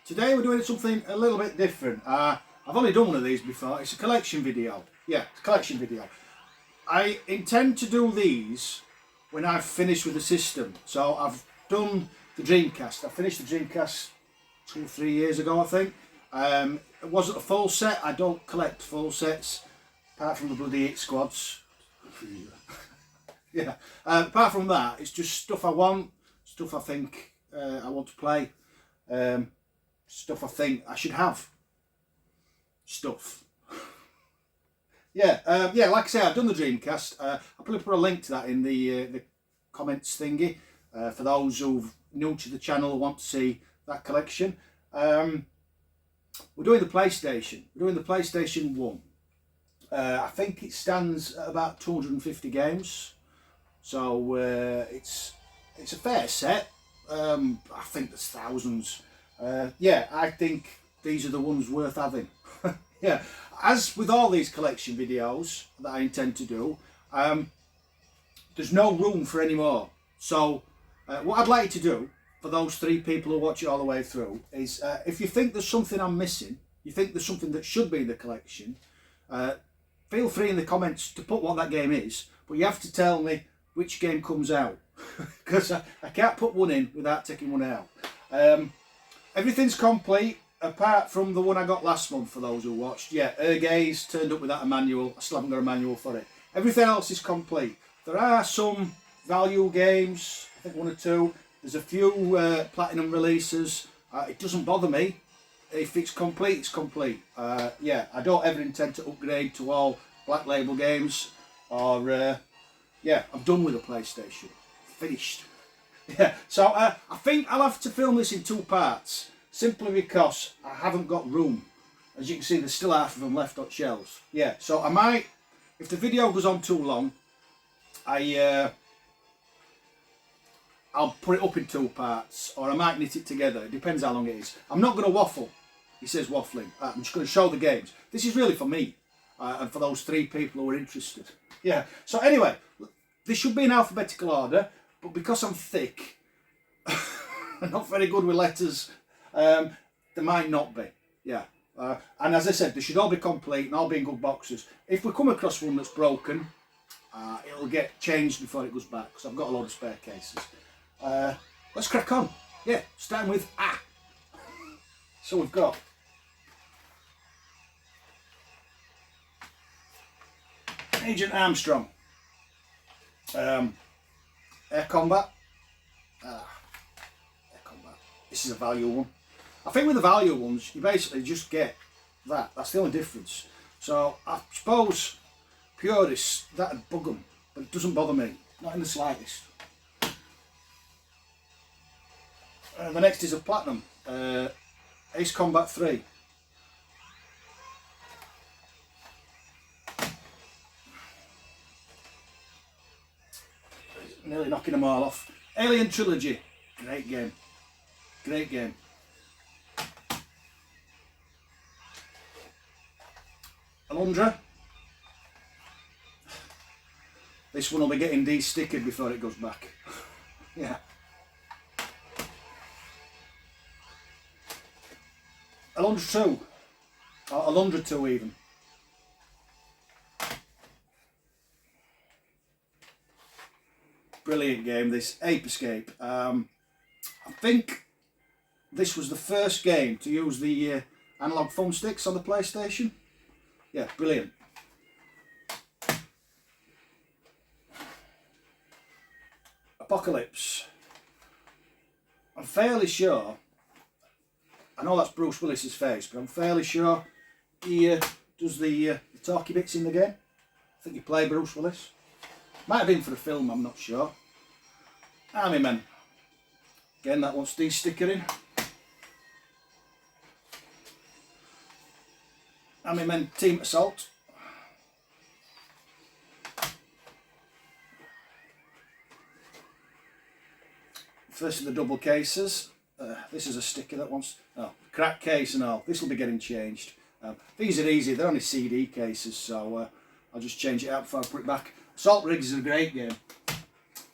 Today we're doing something a little bit different. I've only done one of these before. It's a collection video. Yeah, it's a collection video. I intend to do these when I've finished with the system. So I've done the Dreamcast. I finished the Dreamcast 2 or 3 years ago, I think. It wasn't a full set. I don't collect full sets, apart from the bloody 8 squads. Yeah. Apart from that, it's just stuff I want, stuff I think I want to play, stuff I think I should have. Stuff. Yeah, like I say, I've done the Dreamcast. I'll probably put a link to that in the comments thingy for those who are new to the channel and want to see that collection. We're doing the PlayStation. We're doing the PlayStation 1. I think it stands at about 250 games. So it's a fair set. I think there's thousands. Yeah, I think these are the ones worth having. Yeah, as with all these collection videos that I intend to do, there's no room for any more. So what I'd like you to do, for those 3 people who watch it all the way through, is if you think there's something I'm missing, you think there's something that should be in the collection, feel free in the comments to put what that game is, but you have to tell me which game comes out, because I can't put one in without taking one out. Everything's complete apart from the one I got last month, for those who watched. Yeah, Ergaze turned up without a manual. I still haven't got a manual for it. Everything else is complete. There are some value games, I think 1 or 2. There's a few platinum releases. It doesn't bother me. If it's complete, it's complete. Yeah, I don't ever intend to upgrade to all Black Label games, or yeah, I'm done with the PlayStation. Finished. Yeah, so I think I'll have to film this in 2 parts, simply because I haven't got room. As you can see, there's still half of them left on shelves. Yeah, so I might, if the video goes on too long, I'll put it up in 2 parts, or I might knit it together. It depends how long it is. I'm not going to waffle. He says waffling. I'm just going to show the games. This is really for me, and for those 3 people who are interested. Yeah, so anyway, this should be in alphabetical order, but because I'm thick, I'm not very good with letters, there might not be. Yeah, and as I said, they should all be complete and all be in good boxes. If we come across one that's broken, it'll get changed before it goes back, because I've got a lot of spare cases. Let's crack on. Yeah, starting with A. So we've got Agent Armstrong, Air Combat. Air Combat. This is a value one. I think with the value ones, you basically just get that. That's the only difference. So I suppose purists, that'd bug them, but it doesn't bother me, not in the slightest. The next is a platinum, Ace Combat 3. Nearly knocking them all off. Alien Trilogy, great game, great game. Alundra. This one will be getting de-stickered before it goes back. Yeah. Alundra 2, or Alundra 2 even. Brilliant game, this. Ape Escape. I think this was the first game to use the analog thumbsticks on the PlayStation. Yeah, brilliant. Apocalypse. I'm fairly sure, I know that's Bruce Willis's face, but I'm fairly sure he does the talky bits in the game. I think he played Bruce Willis. Might have been for the film, I'm not sure. Army Men. Again, that wants de-stickering. Army Men Team Assault. First of the double cases. This is a sticker that wants, oh, crack case and all. This will be getting changed. These are easy, they're only CD cases, so I'll just change it out before I put it back. Assault Rigs is a great game.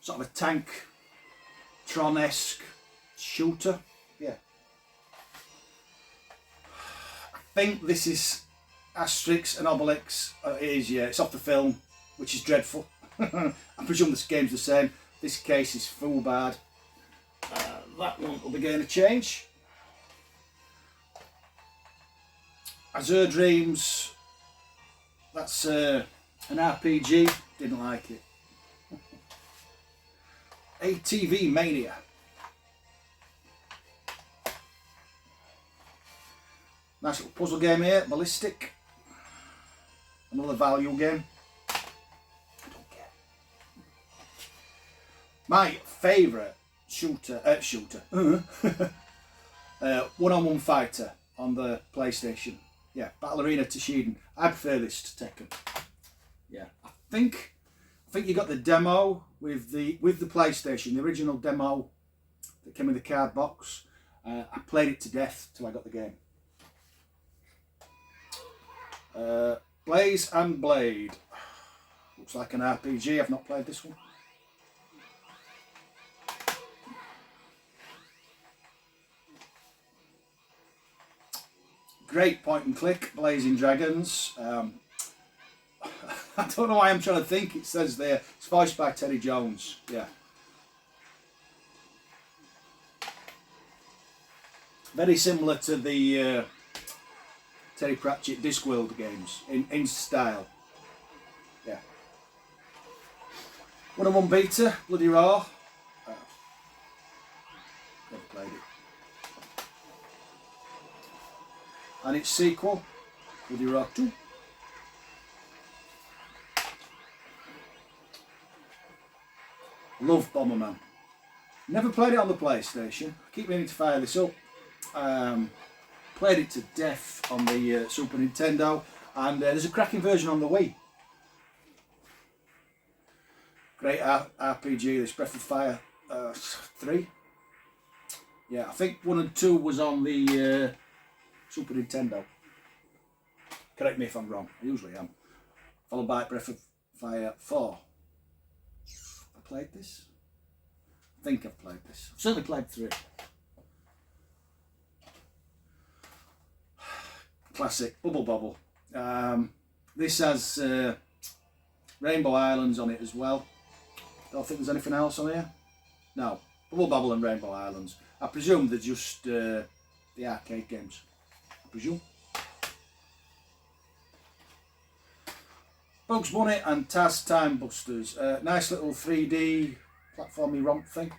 Sort of a tank, Tron-esque shooter. Yeah. think this is Asterix and Obelix. It is, yeah. It's off the film, which is dreadful. I presume this game's the same. This case is full bad. That one will be getting a change. Azure Dreams. That's an RPG. Didn't like it. ATV Mania. Nice little puzzle game here. Ballistic. Another value game. I don't care. My favourite shooter. One-on-one fighter on the PlayStation. Yeah, Battle Arena Toshiden. I prefer this to Tekken. Yeah, I think you got the demo with the PlayStation, the original demo that came in the card box. I played it to death till I got the game. Blaze and Blade. Looks like an RPG. I've not played this one. Great point and click, Blazing Dragons. I don't know why I'm trying to think. It says there, it's voiced by Terry Jones. Yeah. Very similar to the Terry Pratchett Discworld games in style. Yeah. 1-on-1 beta, bloody raw. Never played it. And its sequel, Bloody Rock 2. Love Bomberman. Never played it on the PlayStation. I keep meaning to fire this up. Played it to death on the Super Nintendo, and there's a cracking version on the Wii. Great RPG, this Breath of Fire 3. Yeah, I think 1 and 2 was on the Super Nintendo. Correct me if I'm wrong, I usually am. Followed by Breath of Fire 4. I played this? I think I've played this. I've certainly played 3. Classic, Bubble Bobble. This has Rainbow Islands on it as well. Don't think there's anything else on here. No, Bubble Bobble and Rainbow Islands. I presume they're just the arcade games. I presume. Bugs Bunny and Taz Time Busters. Nice little 3D platformy romp thing.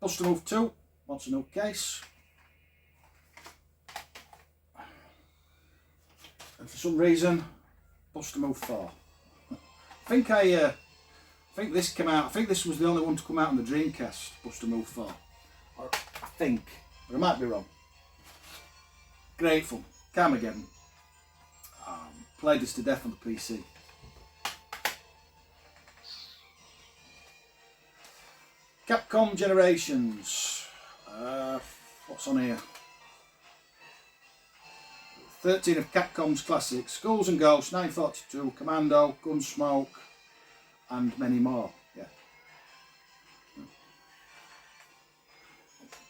Buster Move 2. Wants a new case. And for some reason, Buster Move 4. I think this came out. I think this was the only one to come out on the Dreamcast. Buster Move 4. Or I think, but I might be wrong. Great fun. Carmageddon. Played this to death on the PC. Capcom Generations. What's on here? 13 of Capcom's classics. Skulls and Ghosts, 942, Commando, Gunsmoke, and many more. Yeah.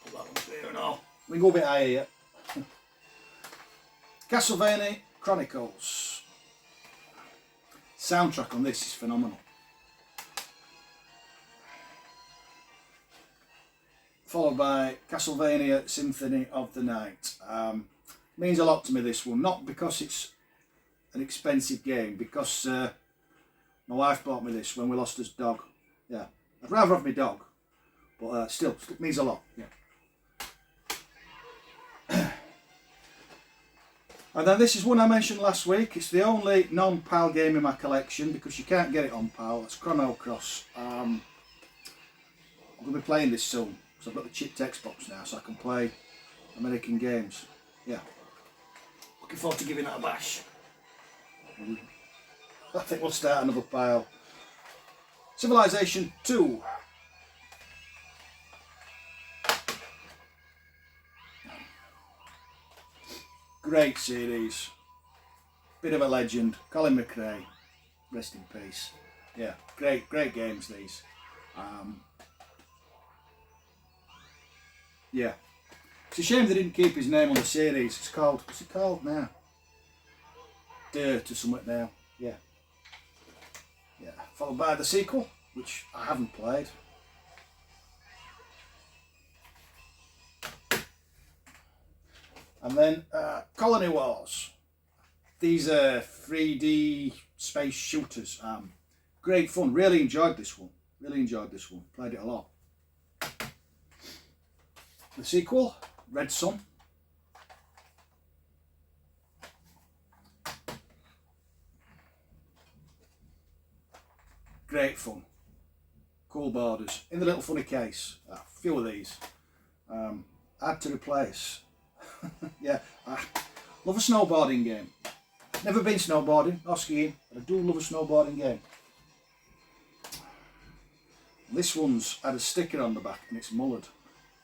Put that one there and all. We can go a bit higher yet. Castlevania Chronicles. Soundtrack on this is phenomenal. Followed by Castlevania Symphony of the Night. Means a lot to me, this one. Not because it's an expensive game, because my wife bought me this when we lost his dog. Yeah, I'd rather have my dog, but still, it means a lot. Yeah. And then this is one I mentioned last week. It's the only non-PAL game in my collection because you can't get it on PAL. It's Chrono Cross. I'm going to be playing this soon. So I've got the chipped Xbox now, so I can play American games. Yeah. Looking forward to giving that a bash. I think we'll start another pile. Civilization 2. Great series. Bit of a legend. Colin McRae. Rest in peace. Yeah, great games these. Yeah. It's a shame they didn't keep his name on the series. It's called, what's it called now? Dirt or something now. Yeah. Yeah. Followed by the sequel, which I haven't played. And then Colony Wars. These are 3D space shooters. Great fun. Really enjoyed this one. Really enjoyed this one. Played it a lot. The sequel, Red Sun. Great fun. Cool borders. In the little funny case. A few of these. Had to replace. Yeah, I love a snowboarding game. Never been snowboarding or skiing, but I do love a snowboarding game. This one's had a sticker on the back and it's mullered.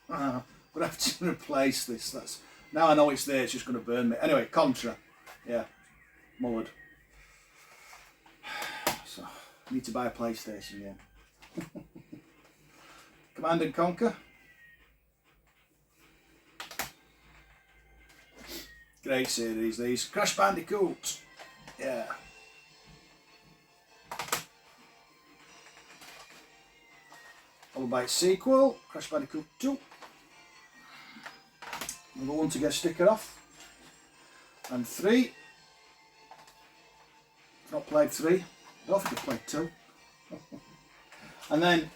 But I have to replace this. That's now I know it's there, it's just going to burn me. Anyway, Contra. Yeah, mullered. So, I need to buy a PlayStation game. Command and Conquer. Great series, these. Crash Bandicoot. Yeah. Followed by its sequel, Crash Bandicoot 2. Another one to get a sticker off. And 3. Not played 3. I don't think I've played 2. And then,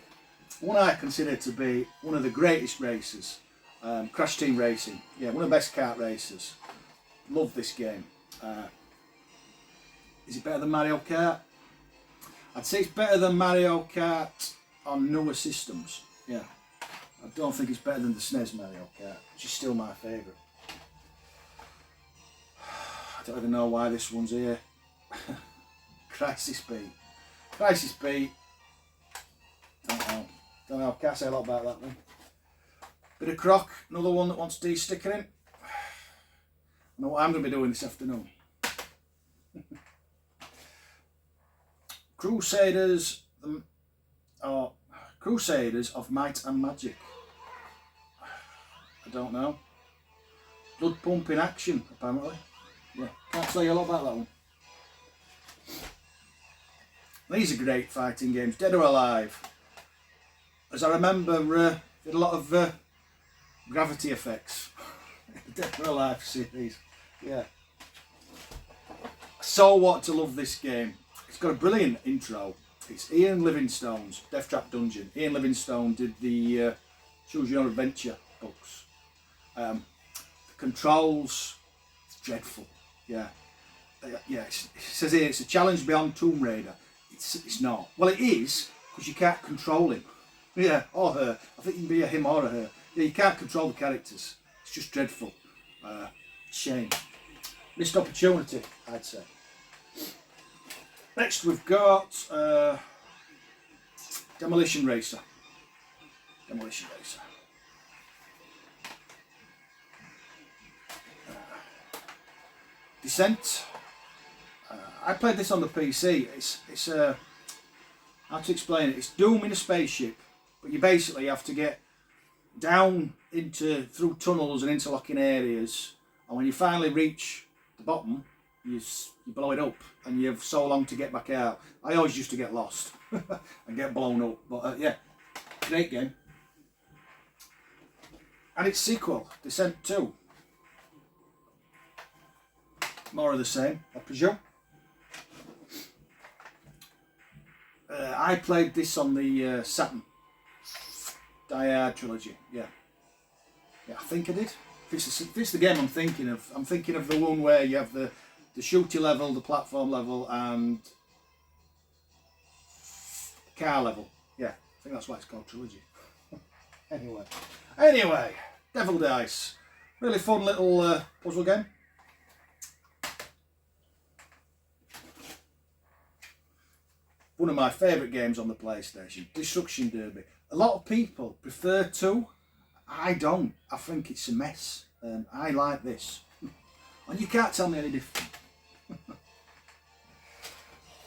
one I consider to be one of the greatest races. Crash Team Racing. Yeah, one of the best kart racers. Love this game. Is it better than Mario Kart? I'd say it's better than Mario Kart on newer systems. Yeah. I don't think it's better than the SNES Mario Kart, which is still my favourite. I don't even know why this one's here. Crisis Beat. Crisis Beat. Don't know. Can't say a lot about that one. Bit of Croc. Another one that wants de-stickering. I know what I'm going to be doing this afternoon. Crusaders, Crusaders of Might and Magic. I don't know. Blood pumping action, apparently. Yeah, can't tell you a lot about that one. These are great fighting games. Dead or Alive. As I remember, did a lot of gravity effects. Dead or Alive series. Yeah. So want to love this game. It's got a brilliant intro. It's Ian Livingstone's Death Trap Dungeon. Ian Livingstone did the Choose Your Own Adventure books. The controls, it's dreadful. Yeah. Yeah, it says here it's a challenge beyond Tomb Raider. It's not. Well, it is, because you can't control him. Yeah, or her. I think you can be a him or a her. Yeah, you can't control the characters. It's just dreadful. Shame. Missed opportunity, I'd say. Next we've got Demolition Racer. Demolition Racer. Descent. I played this on the PC. It's how to explain it? It's Doom in a spaceship, but you basically have to get down through tunnels and interlocking areas, and when you finally reach the bottom, you blow it up, and you have so long to get back out. I always used to get lost and get blown up, but yeah, great game. And its sequel, Descent 2. More of the same, I presume. I played this on the Saturn Die trilogy. Yeah, I think I did. If it's the game I'm thinking of the one where you have the shooty level, the platform level, and the car level. Yeah, I think that's why it's called trilogy. Anyway, Devil Dice. Really fun little puzzle game. One of my favourite games on the PlayStation, Destruction Derby. A lot of people prefer 2. I don't. I think it's a mess. I like this. And you can't tell me any different.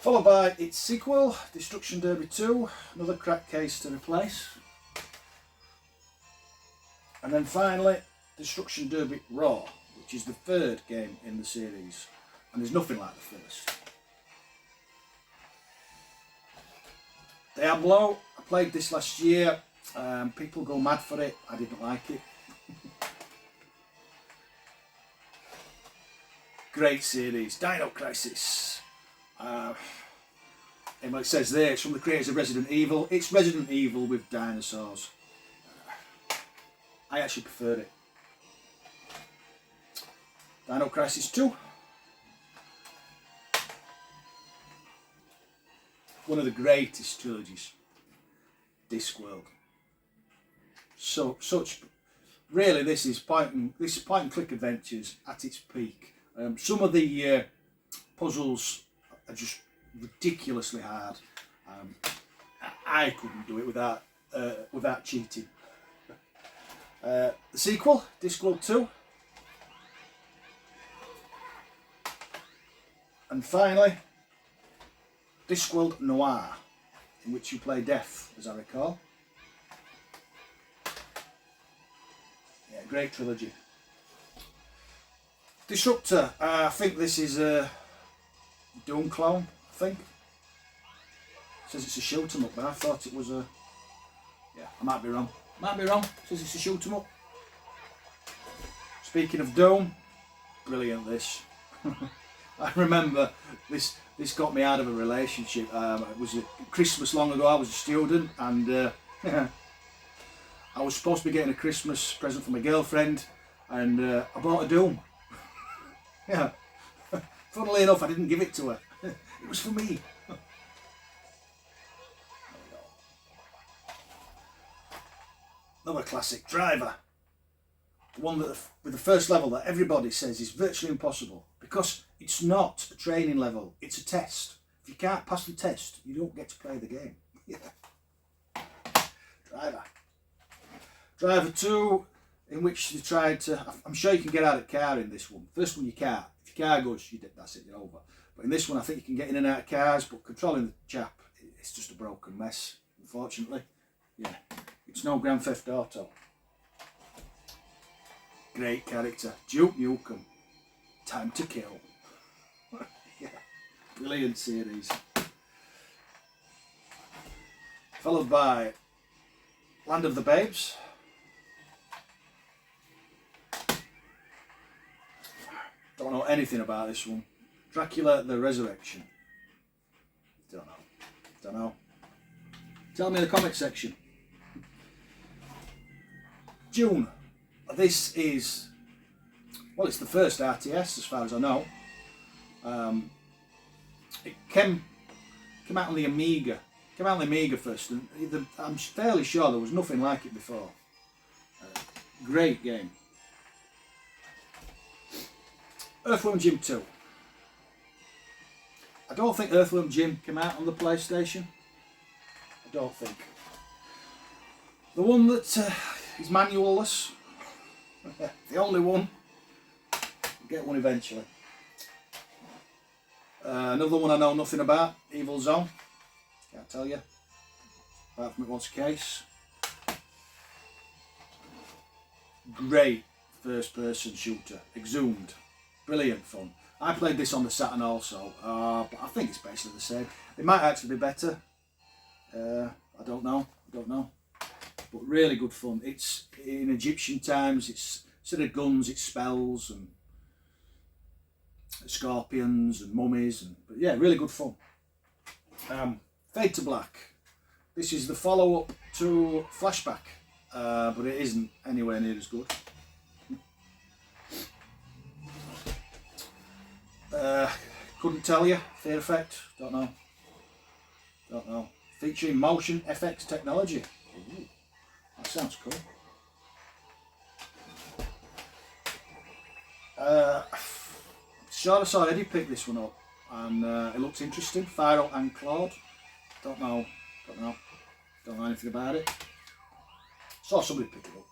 Followed by its sequel, Destruction Derby 2. Another crack case to replace. And then finally, Destruction Derby Raw, which is the third game in the series. And there's nothing like the first. Diablo, I played this last year. People go mad for it. I didn't like it. Great series. Dino Crisis. And what it says there, it's from the creators of Resident Evil. It's Resident Evil with dinosaurs. I actually preferred it. Dino Crisis 2. One of the greatest trilogies. Discworld. Really, this is point and click adventures at its peak. Some of the puzzles are just ridiculously hard. I couldn't do it without cheating. The sequel, Discworld 2. And finally, Discworld Noir, in which you play Death, as I recall. Yeah, great trilogy. Disruptor, I think this is a Doom clone, I think. It says it's a shoot 'em up, but I thought it was a... Yeah, I might be wrong. It says it's a shoot 'em up. Speaking of Doom, brilliant this. I remember this got me out of a relationship. It was Christmas long ago. I was a student, and I was supposed to be getting a Christmas present for my girlfriend, and I bought a Doom. Yeah. Funnily enough, I didn't give it to her. It was for me. Another classic, Driver. One that with the first level that everybody says is virtually impossible, because it's not a training level, it's a test. If you can't pass the test, you don't get to play the game. Yeah. Driver 2, in which they tried to... I'm sure you can get out of car in this one. First one you can't. If your car goes, that's it, you're over. But in this one I think you can get in and out of cars, but controlling the chap, it's just a broken mess, unfortunately. Yeah, it's no Grand Theft Auto. Great character, Duke Nukem. Time to Kill. Yeah, brilliant series. Followed by Land of the Babes. Don't know anything about this one. Dracula the Resurrection. Don't know. Tell me in the comment section. Dune. This is, well, it's the first RTS as far as I know. It came out on the Amiga. Came out on the Amiga first, and I'm fairly sure there was nothing like it before. Great game. Earthworm Jim 2. I don't think Earthworm Jim came out on the PlayStation. I don't think. The one that is manual-less. The only one. I'll get one eventually. Another one I know nothing about. Evil Zone. Can't tell you. Apart from it was a case. Great first person shooter. Exhumed. Brilliant fun. I played this on the Saturn also, but I think it's basically the same. It might actually be better. I don't know. But really good fun. It's in Egyptian times. It's instead of guns, it's spells and scorpions and mummies. But yeah, really good fun. Fade to Black. This is the follow-up to Flashback, but it isn't anywhere near as good. Couldn't tell you. Fear Effect. Don't know. Featuring motion FX technology. Ooh, that sounds cool. Sure, I saw Eddie pick this one up, and it looks interesting. Fyro and Claude. Don't know anything about it. Saw somebody pick it up.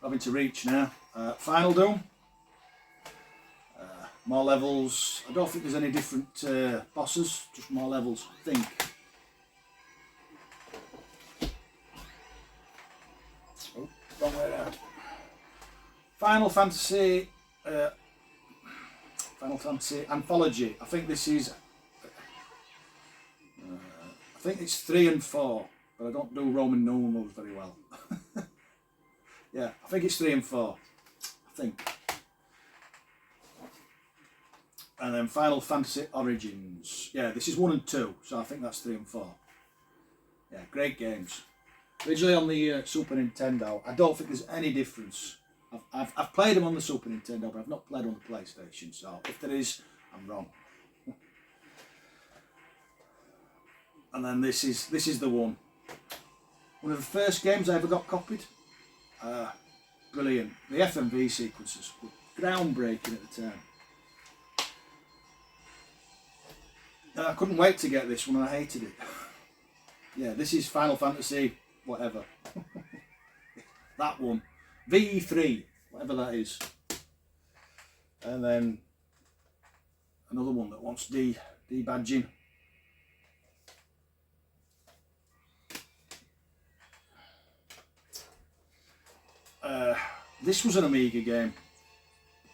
Having to reach now. Final Doom. More levels. I don't think there's any different bosses, just more levels, I think. Wrong way around. Final Fantasy Anthology. I think this is. I think it's 3 and 4, but I don't do Roman numerals very well. Yeah, I think it's 3 and 4. I think. And then Final Fantasy Origins. Yeah, this is 1 and 2, so I think that's 3 and 4. Yeah, great games. Originally on the Super Nintendo. I don't think there's any difference. I've played them on the Super Nintendo, but I've not played on the PlayStation. So if there is, I'm wrong. And then this is the one. One of the first games I ever got copied. Brilliant. The FMV sequences were groundbreaking at the time. And I couldn't wait to get this one, and I hated it. Yeah, this is Final Fantasy, whatever. That one. VE3, whatever that is. And then another one that wants de-badging. This was an Amiga game.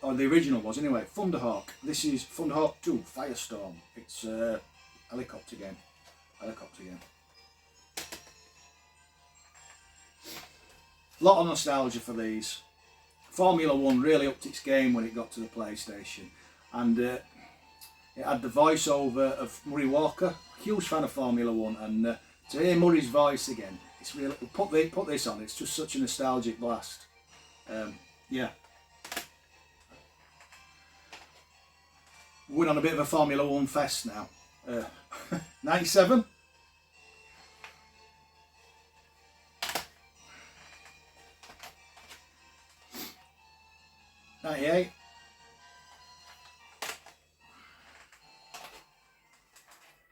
Or the original was anyway. Thunderhawk. This is Thunderhawk 2, Firestorm. It's a helicopter game. A lot of nostalgia for these. Formula 1 really upped its game when it got to the PlayStation. And it had the voiceover of Murray Walker. Huge fan of Formula 1. And to hear Murray's voice again, it's really... Put this on, it's just such a nostalgic blast. Yeah. We're on a bit of a Formula 1 fest now. 97. 98.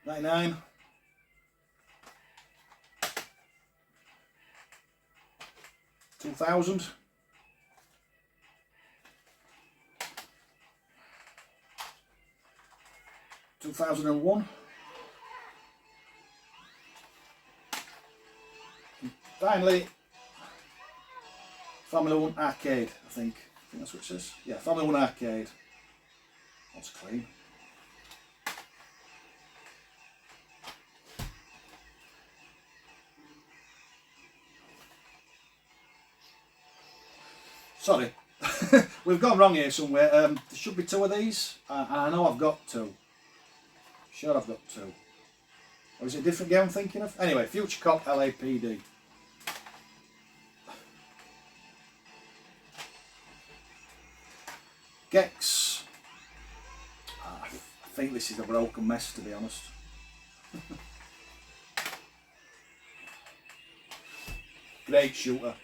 99. 2000. 2001. And finally, Formula 1 Arcade, I think that's what it says. Yeah, Formula 1 Arcade. That's clean. Sorry, we've gone wrong here somewhere. There should be 2 of these. I know I've got 2. Sure, I've got 2. Or is it a different game I'm thinking of? Anyway, Future Cop LAPD. Gex. I think this is a broken mess, to be honest. Great shooter.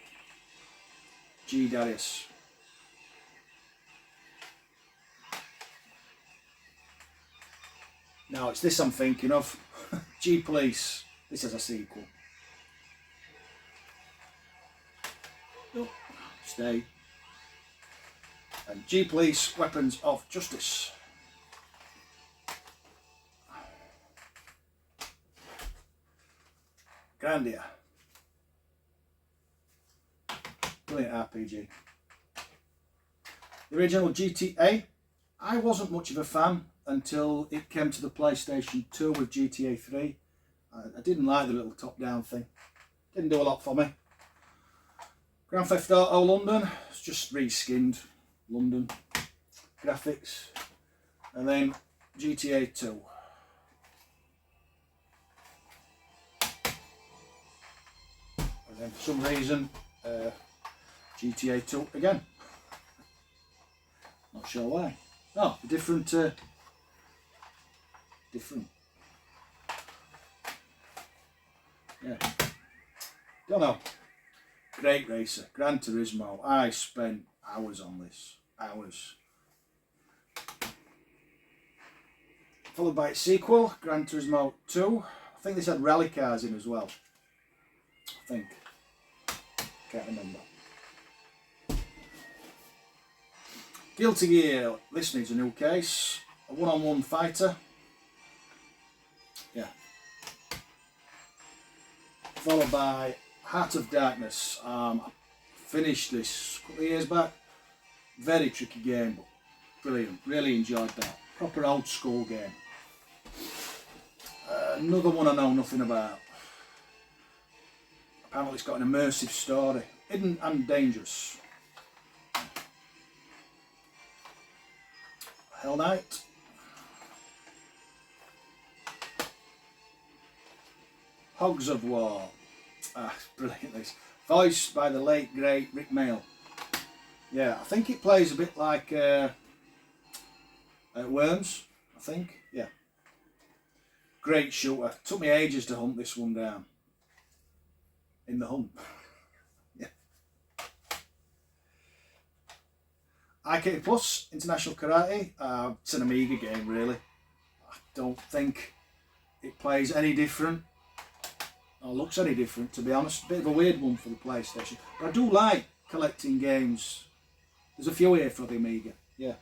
G. Darius. Now it's this I'm thinking of. G Police. This is a sequel. Oh, stay. And G Police Weapons of Justice. Grandia. Brilliant RPG. The original GTA, I wasn't much of a fan until it came to the PlayStation 2 with GTA 3. I didn't like the little top-down thing. Didn't do a lot for me. Grand Theft Auto London, it's just reskinned London graphics. And then GTA 2. And then for some reason, GTA 2 again. Not sure why. Oh, different. Yeah. Don't know. Great racer. Gran Turismo. I spent hours on this. Hours. Followed by its sequel, Gran Turismo 2. I think this had rally cars in as well. I think. Can't remember. Guilty Gear. This needs a new case. A one-on-one fighter. Yeah. Followed by Heart of Darkness. finished this a couple of years back. Very tricky game, but brilliant. Really enjoyed that. Proper old school game. Another one I know nothing about. Apparently it's got an immersive story. Hidden and Dangerous. Hell Knight. Hogs of War. Brilliant this. Voiced by the late great Rick Mail. Yeah, I think it plays a bit like Worms, I think. Yeah. Great shooter. Took me ages to hunt this one down. In the hunt. Yeah. IK Plus, International Karate. It's an Amiga game, really. I don't think it plays any different. Or looks any different, to be honest. Bit of a weird one for the PlayStation. But I do like collecting games. There's a few here for the Amiga. Yeah.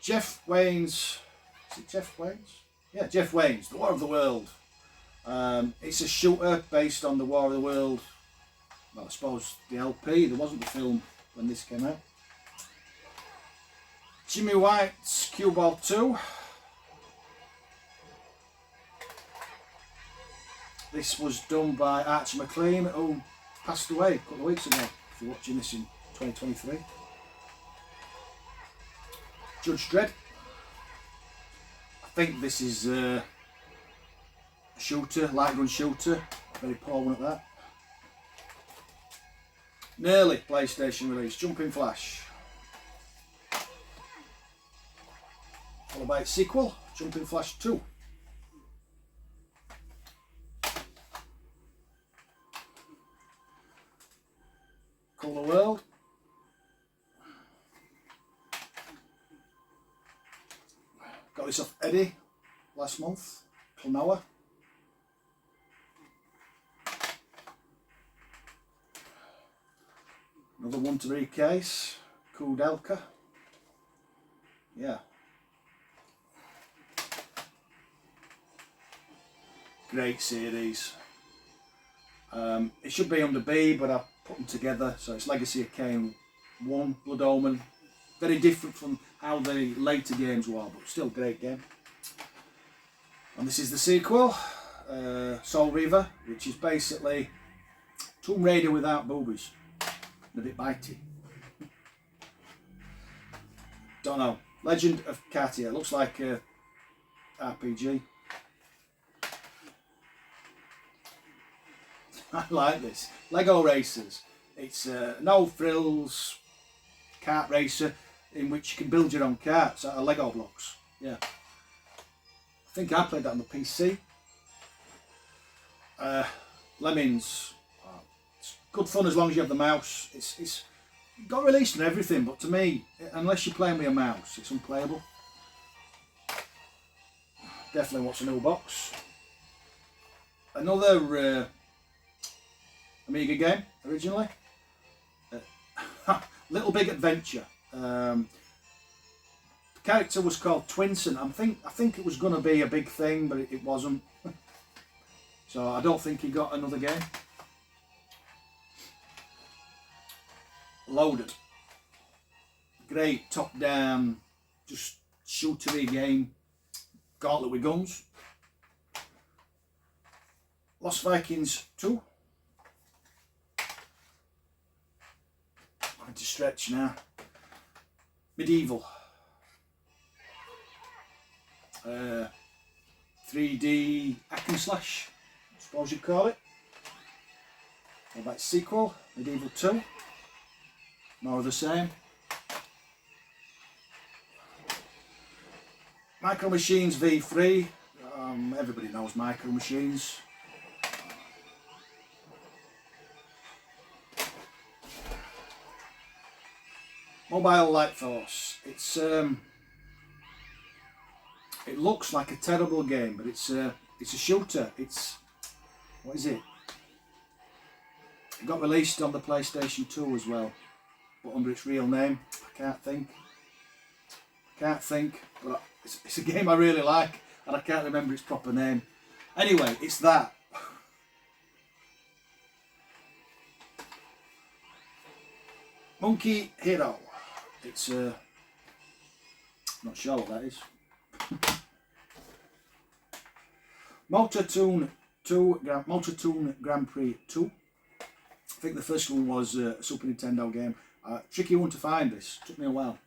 Jeff Wayne's. Is it Jeff Wayne's? Yeah, Jeff Wayne's. The War of the World. It's a shooter based on the War of the World. Well, I suppose the LP. There wasn't the film when this came out. Jimmy White's Cue Ball 2. This was done by Archie McLean, who passed away a couple of weeks ago, if you're watching this in 2023. Judge Dredd. I think this is a shooter, light gun shooter. Very poor one at that. Nearly PlayStation release, Jumping Flash. Followed by its sequel, Jumping Flash 2. Color World. Got this off Eddie last month. Klonoa. Another one to recase. Kudelka. Yeah. Great series. It should be under B, but I put them together. So it's Legacy of Kain 1, Blood Omen. Very different from how the later games were, but still great game. And this is the sequel, Soul Reaver, which is basically Tomb Raider without boobies. And a bit bitey. Don't know. Legend of Katia. Looks like a RPG. I like this. Lego Racers. It's no frills kart racer in which you can build your own karts out of Lego blocks. Yeah. I think I played that on the PC. Lemmings. It's good fun as long as you have the mouse. It's got released and everything, but to me, unless you're playing with a mouse, it's unplayable. Definitely wants a new box. Another Amiga game originally. Little Big Adventure. The character was called Twinson. I think it was going to be a big thing, but it wasn't. So I don't think he got another game. Loaded. Great top-down, just shootery game. Gauntlet with guns. Lost Vikings 2. I'm to stretch now. Medieval. 3D hack and slash, I suppose you'd call it. What about sequel? Medieval 2. More of the same. Micro Machines V3. Everybody knows Micro Machines. Mobile Light Force. It's it looks like a terrible game, but it's a shooter. It's, what is it? It got released on the PlayStation 2 as well, but under its real name. I can't think, but it's a game I really like, and I can't remember its proper name. Anyway, it's that. Hunky Hero. It's not sure what that is. Motortoon Grand Prix 2. I think the first one was a Super Nintendo game. Tricky one to find, this. Took me a while.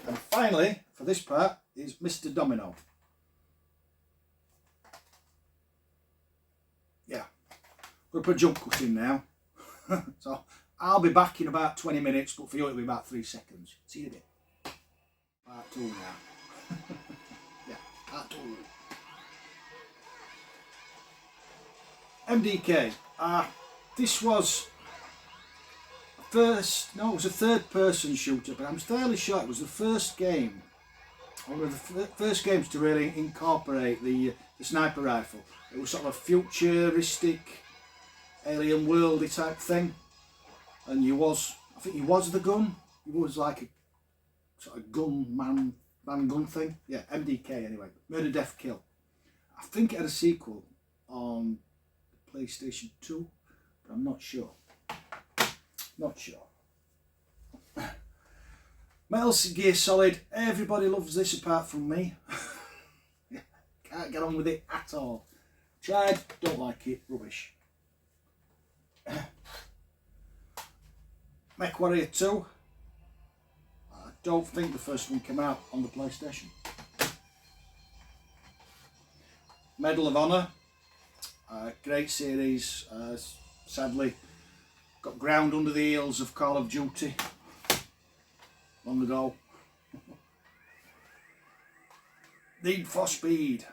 And finally, for this part, is Mr. Domino. Yeah. I'm going to put a jump cut in now. So I'll be back in about 20 minutes, but for you it'll be about 3 seconds. See you in a bit. Part 2 now. Yeah, part 2. MDK. This was it was a third-person shooter, but I'm fairly sure it was the first game, one of the first games to really incorporate the sniper rifle. It was sort of a futuristic, alien worldy type thing, and I think he was the gun. He was like a sort of man gun thing. Yeah, MDK anyway. Murder, Death, Kill. I think it had a sequel on PlayStation 2, but I'm not sure. Not sure. Metal Gear Solid. Everybody loves this apart from me. Can't get on with it at all. Tried, don't like it, rubbish. Mech Warrior 2. I don't think the first one came out on the PlayStation. Medal of Honor. Great series. Sadly got ground under the heels of Call of Duty long ago. Need for Speed.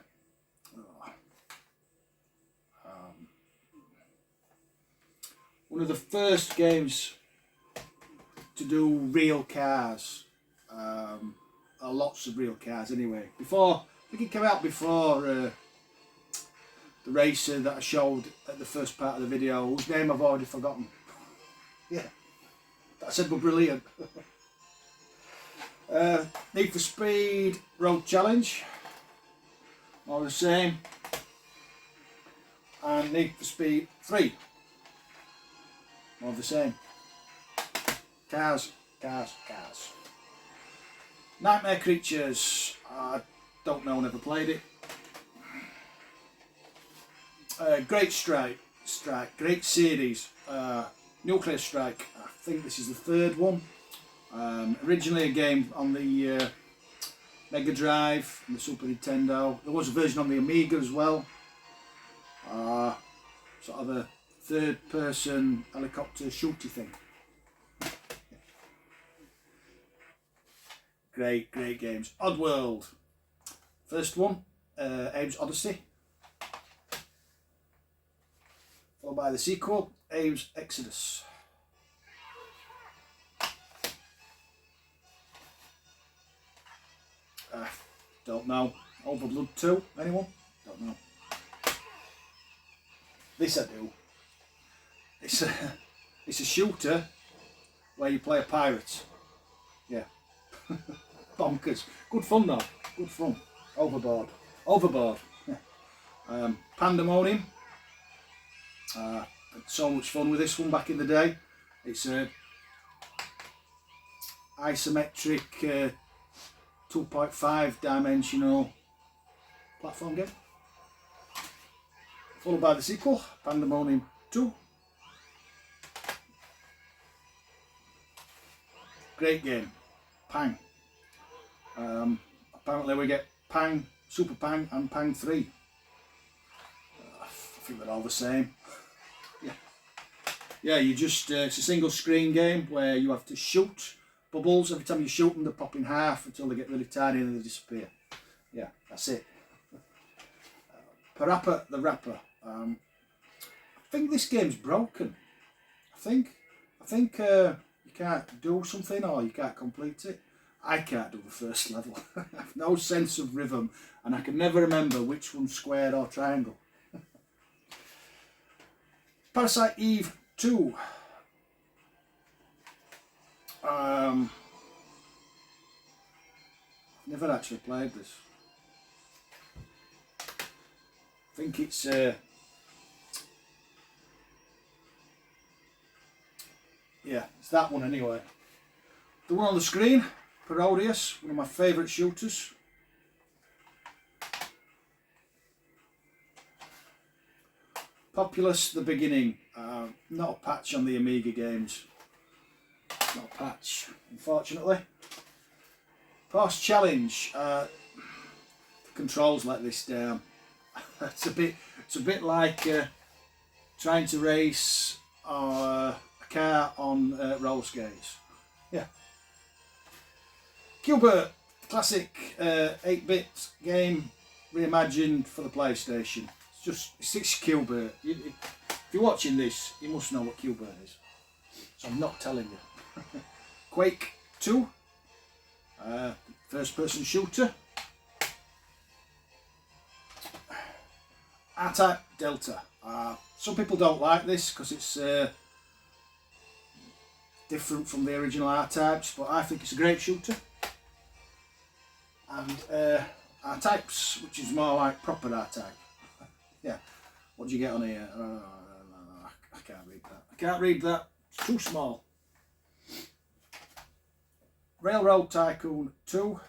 One of the first games to do real cars. Lots of real cars anyway. I think it came out before the racer that I showed at the first part of the video, whose name I've already forgotten. Yeah, that I said were brilliant. Need for Speed Road Challenge, all the same, and Need for Speed 3, all the same. Cars. Nightmare Creatures, I don't know, never played it. Great Strike, great series. Nuclear Strike, I think this is the third one. Originally a game on the Mega Drive and the Super Nintendo. There was a version on the Amiga as well. Sort of a third-person helicopter shooty thing. Great games. Oddworld. First one, Abe's Odyssey. Followed by the sequel, Abe's Exodus. Don't know. Overblood 2, anyone? Don't know. This I do. It's a shooter where you play a pirate. Yeah. Bonkers. Good fun though. Good fun. Overboard. Pandemonium. Had so much fun with this one back in the day. It's a isometric 2.5 dimensional platform game. Followed by the sequel, Pandemonium 2. Great game. Pang. Apparently we get Pang, Super Pang and Pang 3. I think they're all the same. Yeah, you just, it's a single screen game where you have to shoot bubbles. Every time you shoot them, they pop in half until they get really tiny and they disappear. Yeah, that's it. Parappa the Rapper. I think this game's broken. I think you can't do something or you can't complete it. I can't do the first level. I have no sense of rhythm and I can never remember which one's square or triangle. Parasite Eve 2. Never actually played this. I think it's Yeah, it's that one anyway. The one on the screen, Parodius, one of my favourite shooters. Populous, the beginning. Not a patch on the Amiga games. Not a patch, unfortunately. Post challenge. The controls let this down. It's a bit like trying to race a car on roller skates. Yeah. Q*bert, classic 8-bit game reimagined for the PlayStation. It's Q*bert. If you're watching this, you must know what Q*bert is. So I'm not telling you. Quake 2, first-person shooter. R-Type Delta. Some people don't like this because it's different from the original R-Types, but I think it's a great shooter. And R-Types, which is more like proper R-Type. Yeah. What do you get on here? I can't read that. I can't read that. It's too small. Railroad Tycoon 2.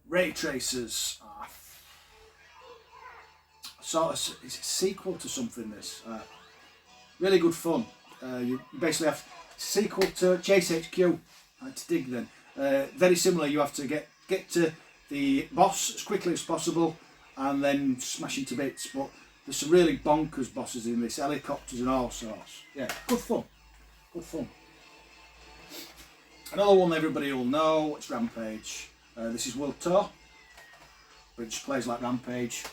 Ray Tracers. It's a sequel to something. This really good fun. You basically have a sequel to Chase HQ. I had to dig then. Very similar. You have to get to the boss as quickly as possible and then smash into bits. But there's some really bonkers bosses in this, helicopters and all sorts. Yeah, good fun. Good fun. Another one everybody will know. It's Rampage. This is World Tour, which plays like Rampage.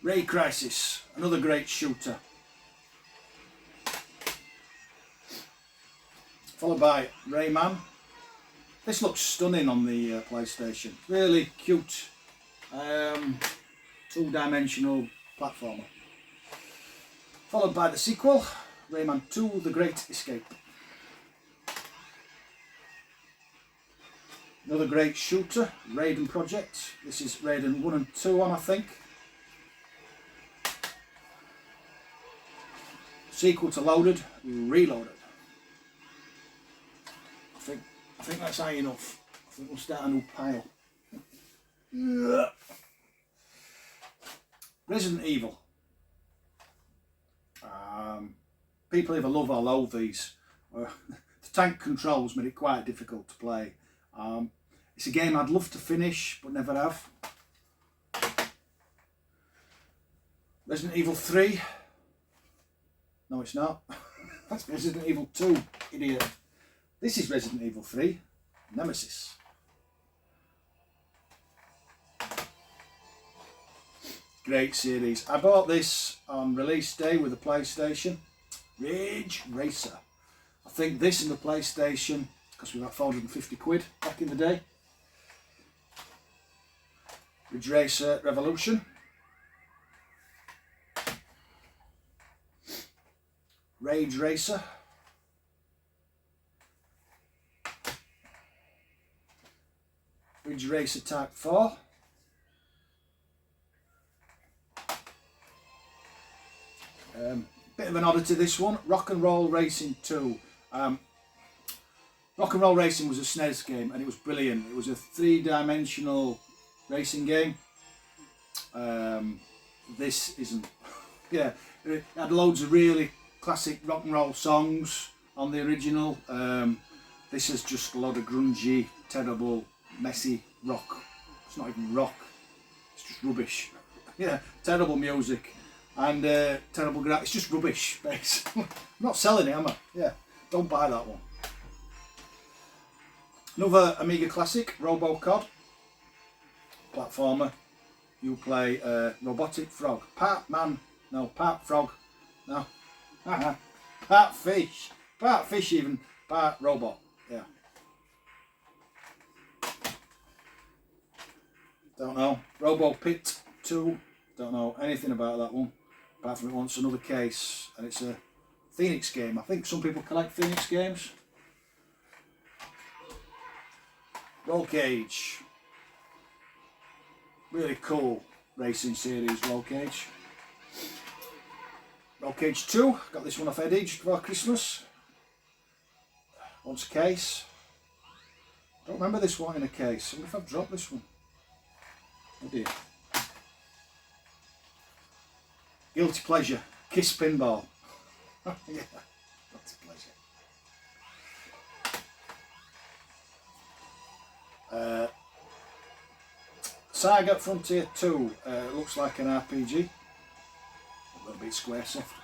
Ray Crisis, another great shooter. Followed by Rayman. This looks stunning on the PlayStation. Really cute, two-dimensional platformer. Followed by the sequel, Rayman 2: The Great Escape. Another great shooter, Raiden Project. This is Raiden 1 and 2 on, I think. Sequel to Loaded, Reloaded. I think that's high enough. I think we'll start a new pile. Resident Evil. People either love or loathe these. The tank controls made it quite difficult to play. It's a game I'd love to finish, but never have. Resident Evil 3. No, it's not. That's Resident Evil 2, idiot. This is Resident Evil 3, Nemesis. Great series. I bought this on release day with the PlayStation. Ridge Racer. I think this and the PlayStation cost me about 450 quid back in the day. Ridge Racer Revolution. Rage Racer. Ridge Racer Type 4. Bit of an oddity this one. Rock and Roll Racing 2. Rock and Roll Racing was a SNES game and it was brilliant. It was a three-dimensional racing game. This isn't. Yeah, it had loads of really classic rock and roll songs on the original. This is just a lot of grungy, terrible, messy rock. It's not even rock. It's just rubbish. Yeah, terrible music and terrible graphics. It's just rubbish, basically. I'm not selling it, am I? Yeah, don't buy that one. Another Amiga classic, Robocod. Platformer. You play robotic frog. Part man. No, part frog. No. Part fish. Part fish even. Part robot. Yeah. Don't know. Robo Pit 2. Don't know anything about that one. Apart from it wants another case. And it's a Phoenix game. I think some people collect Phoenix games. Roll Cage. Really cool. racing series roll cage. Roll cage 2, got this one off Eddie just before Christmas. Once a case. Don't remember this one in a case. I wonder if I've dropped this one. Oh dear. Guilty pleasure, Kiss Pinball. Yeah, that's a pleasure. Saga Frontier 2 looks like an RPG. A little bit square soft.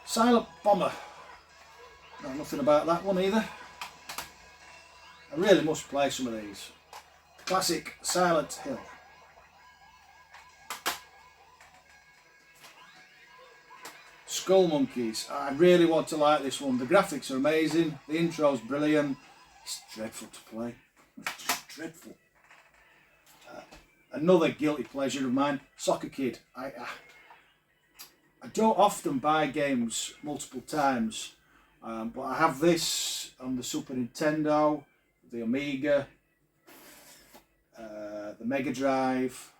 Silent Bomber. Know nothing about that one either. I really must play some of these. Classic Silent Hill. Skull Monkeys. I really want to like this one. The graphics are amazing. The intro's brilliant. It's dreadful to play. It's just dreadful. Another guilty pleasure of mine. Soccer Kid. I don't often buy games multiple times, but I have this on the Super Nintendo, the Amiga, the Mega Drive.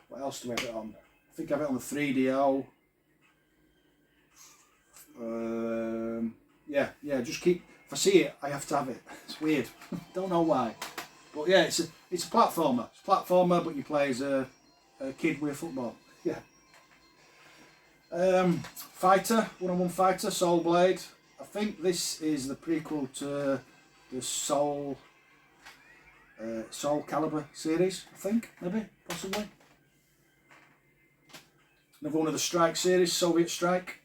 What else do I have it on? I think I have it on the 3DO. Yeah, just keep, if I see it, I have to have it. It's weird. Don't know why. But yeah, it's a platformer. It's a platformer, but you play as a kid with football. Yeah. Fighter, one-on-one fighter, Soul Blade. I think this is the prequel to the Soul Calibur series. I think, maybe, possibly. Another one of the Strike series, Soviet Strike.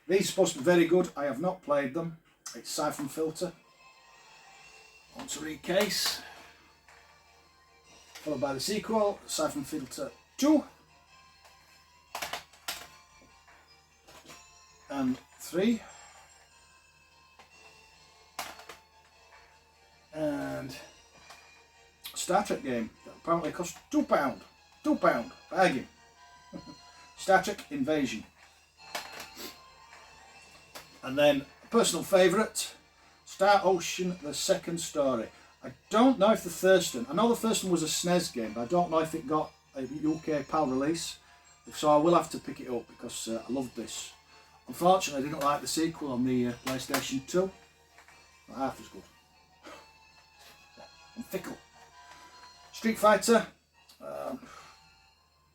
These are supposed to be very good. I have not played them. It's Siphon Filter. On to recase. Followed by the sequel, Siphon Filter 2. And 3. And Star Trek game that apparently cost £2. £2. Bargain. Star Trek Invasion. And then a personal favourite, Star Ocean: The Second Story. I don't know if the first one, I know the first one was a SNES game, but I don't know if it got a UK PAL release. If so, I will have to pick it up because I loved this. Unfortunately, I didn't like the sequel on the PlayStation 2. Not half as good. I'm fickle. Street Fighter.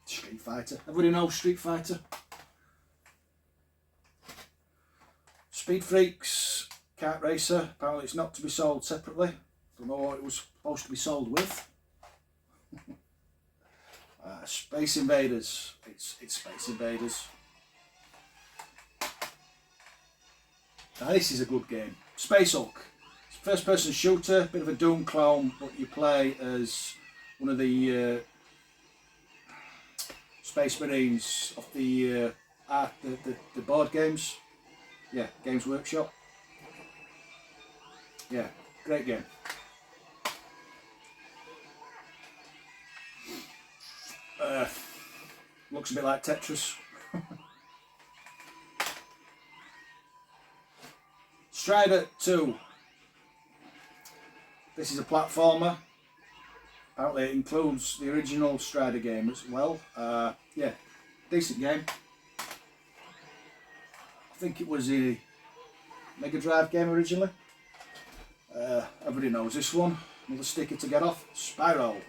Street Fighter. Everybody knows Street Fighter. Speed Freaks. Kart Racer. Apparently it's not to be sold separately. Don't know what it was supposed to be sold with. Space Invaders. It's Space Invaders. Now this is a good game. Space Hulk. It's a first person shooter, bit of a Doom clone, but you play as one of the Space Marines of the board games. Yeah, Games Workshop. Yeah, great game. Looks a bit like Tetris. Strider 2. This is a platformer. Apparently it includes the original Strider game as well. Yeah, decent game. I think it was a Mega Drive game originally. Everybody knows this one. Another sticker to get off. Spyro.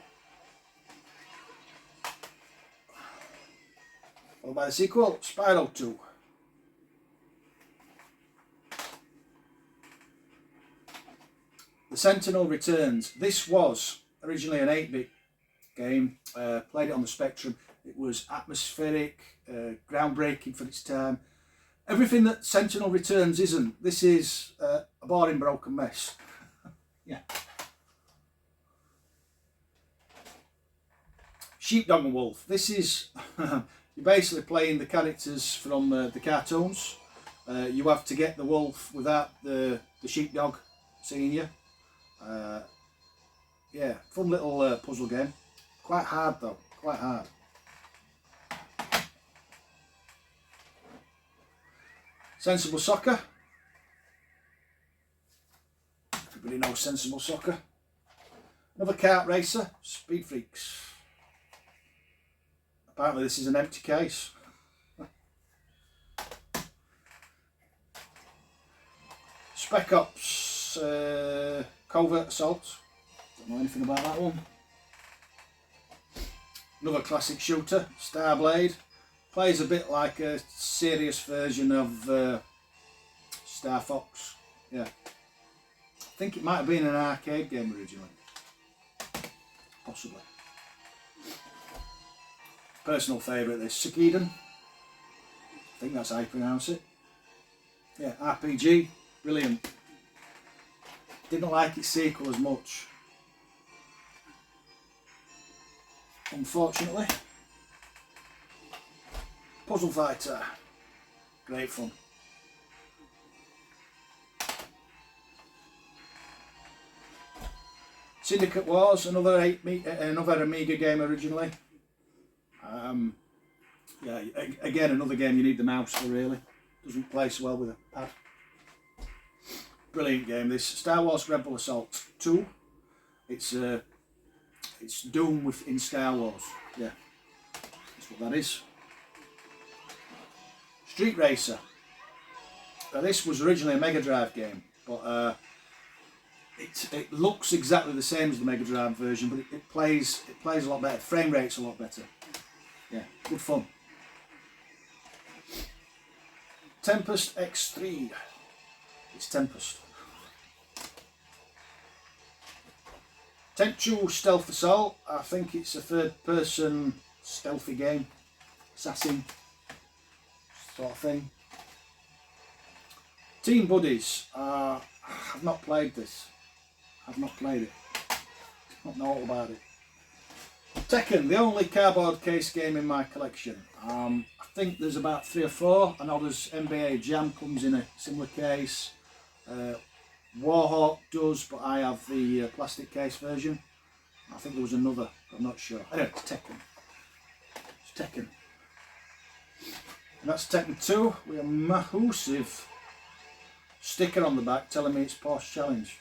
Followed by the sequel, Spyro 2. The Sentinel Returns. This was originally an 8-bit game. Played it on the Spectrum. It was atmospheric, groundbreaking for its time. Everything that Sentinel Returns isn't. This is a boring, broken mess. Yeah. Sheepdog Wolf. This is you're basically playing the characters from the cartoons. You have to get the wolf without the sheepdog seeing you. Yeah, fun little puzzle game. Quite hard though, quite hard. Sensible Soccer. Everybody knows Sensible Soccer. Another kart racer, Speed Freaks. Apparently this is an empty case. Spec Ops Covert Assault. Don't know anything about that one. Another classic shooter, Starblade. Plays a bit like a serious version of Star Fox. Yeah. I think it might have been an arcade game originally. Possibly. Personal favourite, this Suikoden. I think that's how you pronounce it. Yeah, RPG, brilliant. Didn't like its sequel as much, unfortunately. Puzzle Fighter, great fun. Syndicate Wars, another Amiga game originally. Yeah, again another game you need the mouse for, really. Doesn't play so well with a pad. Brilliant game this. Star Wars Rebel Assault 2. It's Doom in Star Wars. Yeah, that's what that is. Street Racer. Now, this was originally a Mega Drive game, but it looks exactly the same as the Mega Drive version, but it plays a lot better. Frame rate's a lot better. Yeah, good fun. Tempest X3. It's Tempest. Tenchu Stealth Assault. I think it's a third-person stealthy game, assassin sort of thing. Team Buddies. I've not played this. I've not played it. Don't know all about it. Tekken, the only cardboard case game in my collection. I think there's about 3 or 4. I know there's NBA Jam comes in a similar case. Warhawk does, but I have the plastic case version. I think there was another, I'm not sure. Anyway, it's Tekken. It's Tekken. And that's Tekken 2 with a massive sticker on the back telling me it's Porsche Challenge.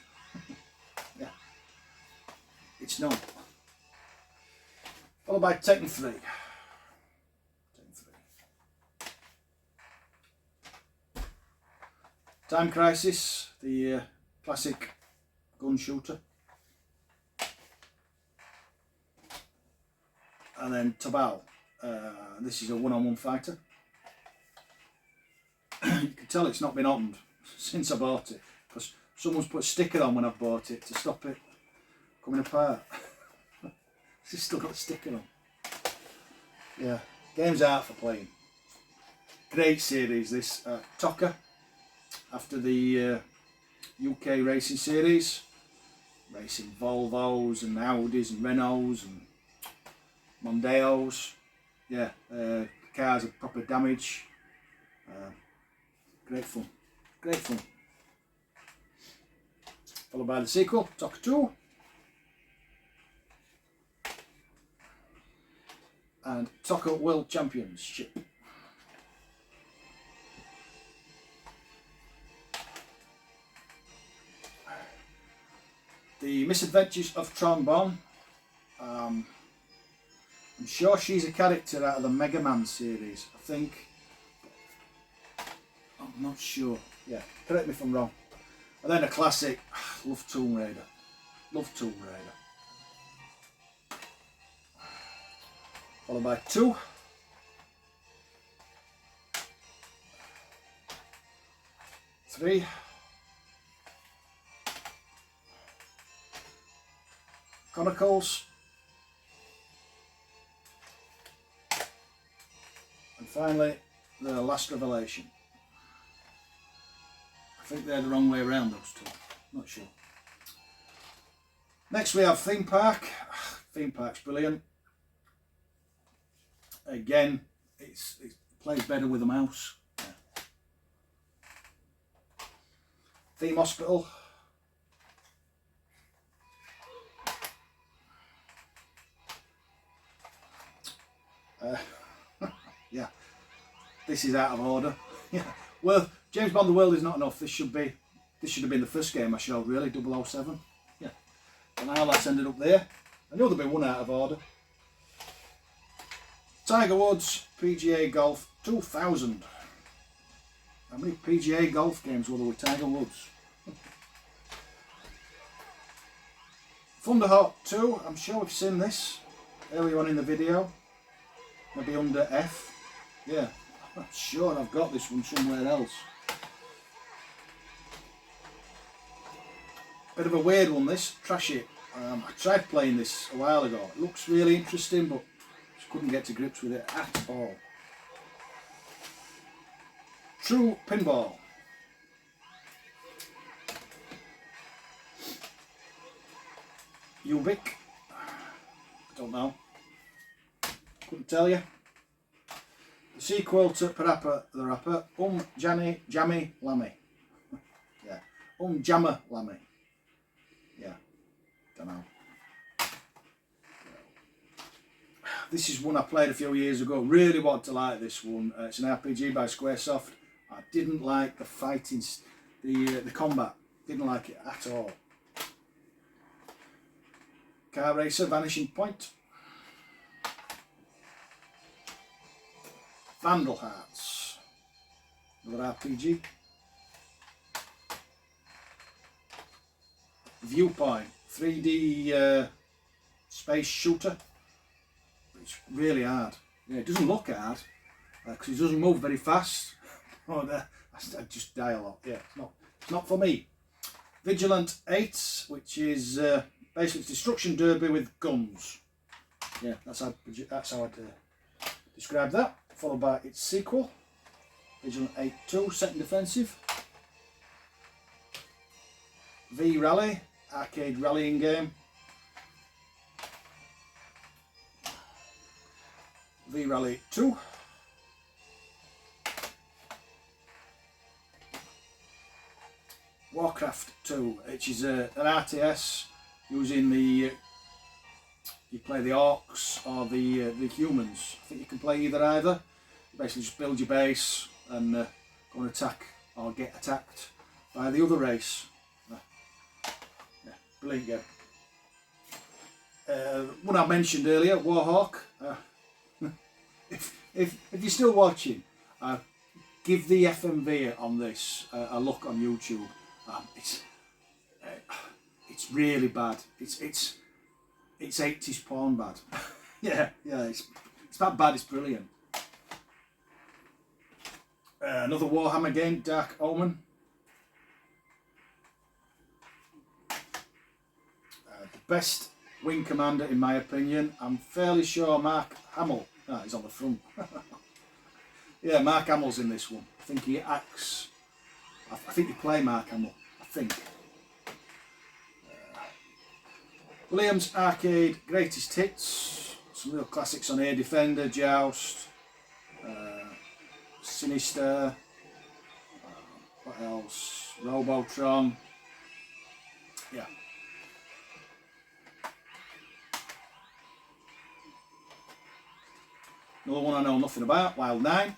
Yeah. It's not. Followed by Tekken 3. Time Crisis, the classic gun shooter. And then Tabal. This is a one-on-one fighter. You can tell it's not been opened since I bought it, because someone's put a sticker on when I bought it to stop it coming apart. It's still got a sticker on. Yeah, game's out for playing. Great series this. Tocker, after the UK racing series, racing Volvos and Audis and Renaults and Mondeos. Yeah, cars are proper damage. Great fun, great fun. Followed by the sequel, Tocker 2. And Tocker World Championship. The Misadventures of Trombone. I'm sure she's a character out of the Mega Man series, I think. I'm not sure. Yeah, correct me if I'm wrong. And then a classic, love Tomb Raider. Love Tomb Raider. Followed by 2. Three. Chronicles. And finally, the Last Revelation. I think they're the wrong way around, those two. Not sure. Next we have Theme Park. Theme Park's brilliant. Again, it plays better with a mouse. Yeah. Theme Hospital. Yeah, this is out of order. Yeah, well, James Bond: The World Is Not Enough. This should be This should have been the first game I showed, really, 007. Yeah. And how that's ended up there. I know they've been one out of order. Tiger Woods PGA Golf 2000. How many PGA Golf games were there with Tiger Woods? Thunderhawk 2, I'm sure we've seen this earlier on in the video. Maybe under F. Yeah, I'm sure I've got this one somewhere else. Bit of a weird one this, Trash It. I tried playing this a while ago. It looks really interesting, but just couldn't get to grips with it at all. True Pinball. Ubik. I don't know. Couldn't tell you. The sequel to Parappa the Rapper, Jammy Lammy. Yeah. Jammer Lammy. Yeah. Don't know. This is one I played a few years ago. Really wanted to like this one. It's an RPG by Squaresoft. I didn't like the fighting, the combat. Didn't like it at all. Car Racer, Vanishing Point. Vandal Hearts. Another RPG. Viewpoint, 3D space shooter. It's really hard. Yeah, it doesn't look hard because it doesn't move very fast. I just die a lot. Yeah, it's not for me. Vigilant 8, which is basically Destruction Derby with guns. Yeah, that's how I'd describe that. Followed by its sequel, Vigilant 8-2, Second Defensive. V Rally, arcade rallying game. V Rally 2. Warcraft 2, which is an RTS using the you play the orcs or the humans. I think you can play either. You basically just build your base and go and attack or get attacked by the other race. Yeah, brilliant game. One I mentioned earlier, Warhawk. If you're still watching, give the FMV on this a look on YouTube. It's really bad. It's 80s porn bad. yeah, it's that bad. It's brilliant. Another Warhammer game, Dark Omen. The best wing commander in my opinion. I'm fairly sure Mark Hamill. He's on the front. Yeah, Mark Hamill's in this one. I think he acts. I think you play Mark Hamill. I think. Williams Arcade Greatest Hits. Some real classics on here. Defender, Joust, Sinister. What else? Robotron. Yeah. Another one I know nothing about, Wild 9.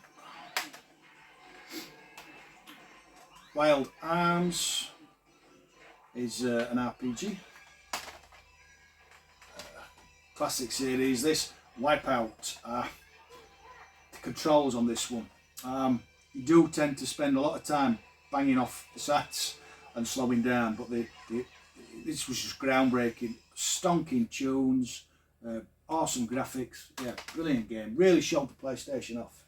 Wild Arms is an RPG. Classic series this. Wipeout. The controls on this one. You do tend to spend a lot of time banging off the sats and slowing down, but this was just groundbreaking. Stonking tunes. Awesome graphics, yeah, brilliant game. Really showed the PlayStation off.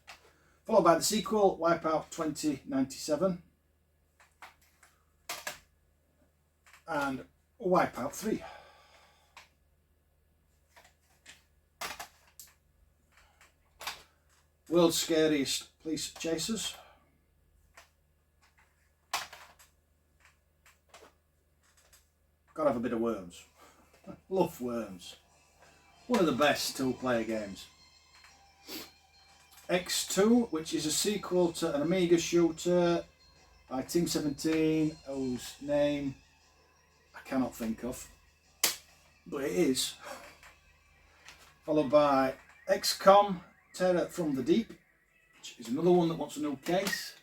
Followed by the sequel, Wipeout 2097. And Wipeout 3. World's Scariest Police Chasers. Gotta have a bit of Worms. Love Worms. One of the best two-player games. X2, which is a sequel to an Amiga shooter by Team 17, whose name I cannot think of, but it is. Followed by XCOM, Terror from the Deep, which is another one that wants a new case.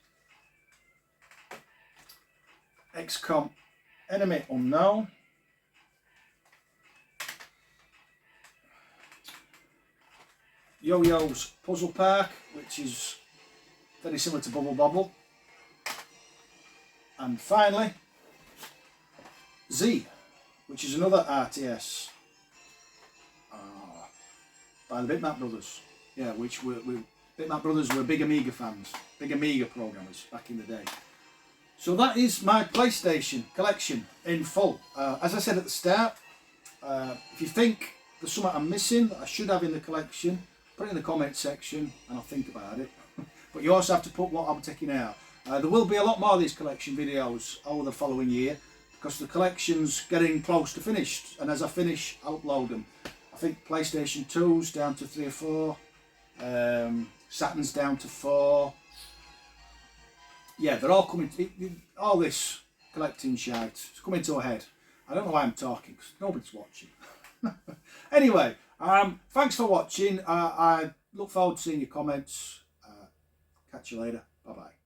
XCOM Enemy Unknown. Yo-Yo's Puzzle Park, which is very similar to Bubble Bobble. And finally, Z, which is another RTS by the Bitmap Brothers. Yeah, which Bitmap Brothers were big Amiga fans, big Amiga programmers back in the day. So that is my PlayStation collection in full. As I said at the start, if you think there's something I'm missing that I should have in the collection, put it in the comment section and I'll think about it. But you also have to put what I'm taking out. There will be a lot more of these collection videos over the following year because the collection's getting close to finished, and as I finish, I'll upload them. I think PlayStation 2's down to 3 or 4, Saturn's down to 4. Yeah, they're all coming, all this collecting shite, it's coming to a head. I don't know why I'm talking, because nobody's watching. Anyway, thanks for watching. I look forward to seeing your comments. Catch you later. Bye-bye.